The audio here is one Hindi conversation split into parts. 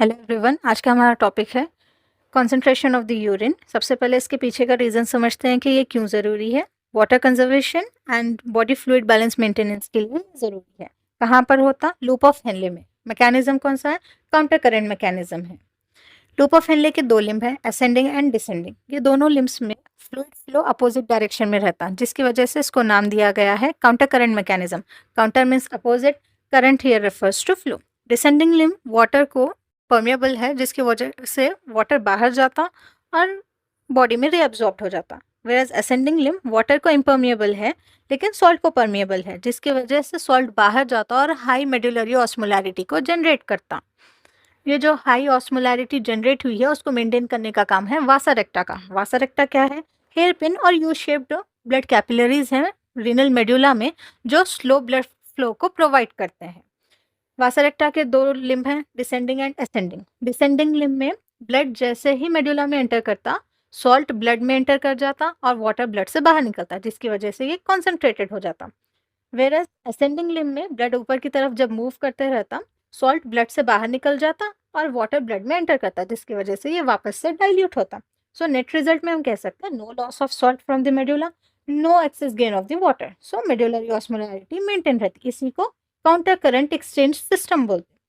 हेलो एवरीवन, आज का हमारा टॉपिक है कंसंट्रेशन ऑफ द यूरिन। सबसे पहले इसके पीछे का रीज़न समझते हैं कि ये क्यों ज़रूरी है। Water conservation and body fluid balance maintenance के लिए ज़रूरी है। कहाँ पर होता? लूप ऑफ हेनले में। मैकेनिज्म कौन सा है? काउंटर करंट मैकेनिज्म है। लूप ऑफ हेनले के दो लिम्ब हैं, असेंडिंग एंड डिसेंडिंग। ये दोनों लिम्ब्स में फ्लूइड फ्लो अपोजिट डायरेक्शन में रहता है, जिसकी वजह से इसको नाम दिया गया है counter current mechanism. Counter means opposite, current here refers to flow. Descending limb water को परमिएबल है, जिसकी वजह से वाटर बाहर जाता और बॉडी में रीअब्जॉर्ब हो जाता। वेयरएज असेंडिंग लिम्ब वाटर को इम्पर्मिएबल है लेकिन सॉल्ट को परमिएबल है, जिसकी वजह से सॉल्ट बाहर जाता और हाई मेडुलरी ऑस्मोलैरिटी को जनरेट करता। ये जो हाई ऑस्मोलैरिटी जनरेट हुई है उसको मेंटेन करने का काम है वासा रेक्टा का। वासा रेक्टा क्या है? हेयर पिन और यू शेप्ड ब्लड कैपिलरीज हैं रीनल मेडुला में, जो स्लो ब्लड फ्लो को प्रोवाइड करते हैं। वासा रेक्टा के दो लिम्ब हैं, descending and ascending. Descending limb में ब्लड जैसे ही मेडुला में एंटर करता, सॉल्ट ब्लड में एंटर कर जाता और वाटर ब्लड से बाहर निकलता, जिसकी वजह से ये कॉन्सेंट्रेटेड हो जाता। वेरस असेंडिंग लिम्ब में ब्लड ऊपर की तरफ जब मूव करते रहता, सॉल्ट ब्लड से बाहर निकल जाता और वाटर ब्लड में एंटर करता, जिसकी वजह से ये वापस से डाइल्यूट होता। सो नेट रिजल्ट में हम कह सकते हैं no loss of salt from the medulla, no excess gain of the water. So medullary osmolarity maintain रहती। इसी को काउंटर करंट एक्सचेंज सिस्टम बोलते हैं।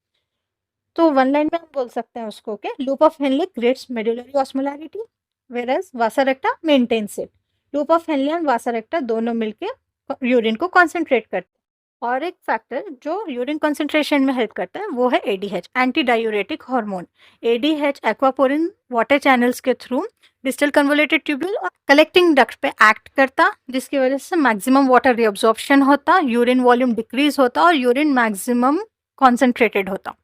तो वन लाइन में हम बोल सकते हैं उसको कि loop of Henle creates medullary osmolarity whereas vasa recta maintains it. Loop of Henle और वासा रेक्टा दोनों मिलकर यूरिन को कॉन्सेंट्रेट करते हैं। और एक फैक्टर जो यूरिन कॉन्सेंट्रेशन में हेल्प करता है वो है ADH, anti diuretic hormone. ADH aquaporin water channels के थ्रू डिस्टल कन्वोलेटेड ट्यूब्यूल और कलेक्टिंग डक्ट पे एक्ट करता, जिसकी वजह से मैक्सिमम वाटर रिअब्जॉर्प्शन होता, यूरिन वॉल्यूम डिक्रीज होता और यूरिन मैक्सिमम कॉन्सेंट्रेटेड होता।